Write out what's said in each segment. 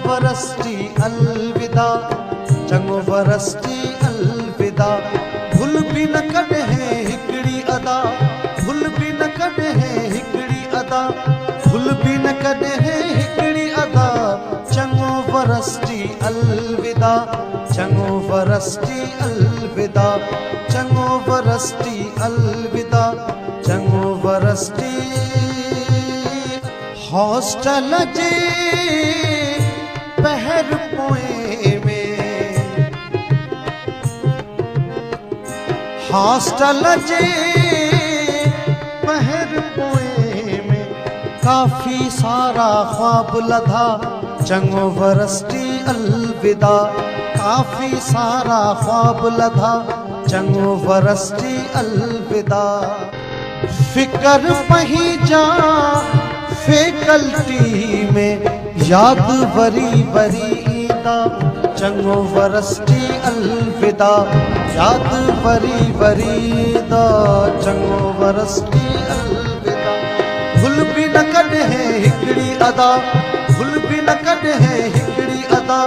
वरस्ती अलविदा, चङो वरस्ती अलविदा। भुल बि न कॾहिं हिकिड़ी अदा, भुल बि न कॾहिं हिकिड़ी अदा, भुल बि न कॾहिं हिकिड़ी अदा। चङो वरस्ती अलविदा, चङो वरस्ती अलविदा, चङो वरस्ती अलविदा, चङो वरस्ती। हॉस्टल जे पहर पोए में, हॉस्टल जे पहर पोए में काफ़ी सारा ख्वाब लधा। चङो वरस्ती अलविदा, काफ़ी सारा ख्वाब लधा। चङो वरस्ती अलविदा। फिकर पंहिंजा फैकल्टी में याद वरी वरी ईंदा। चङो वरस्ती अलविदा, याद वरी वरी ईंदा। चङो वरस्ती अलविदा। भुल बि न कॾहिं हिकिड़ी अदा, भुल बि न कॾहिं हिकिड़ी अदा,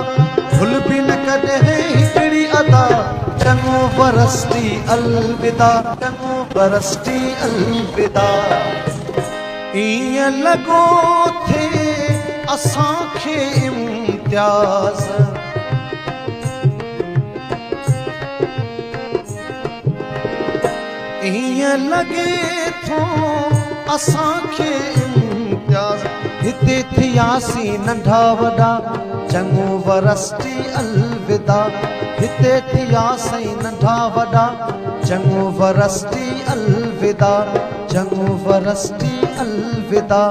भुल बि न कॾहिं हिकिड़ी अदा। चङो वरस्ती अलविदा, चङो वरस्ती अलविदा। ईअं लॻो थे असांखे इम्तियाज़, ईअं लॻे थो असांखे इम्तियाज़। हिते थियासीं नंढा वॾा, चङो वरस्ती अलविदा। हिते थियासीं नंढा वॾा, चङो वरस्ती अलविदा, चङो वरस्ती अलविदा,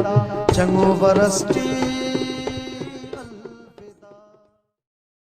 चङो वरस्ती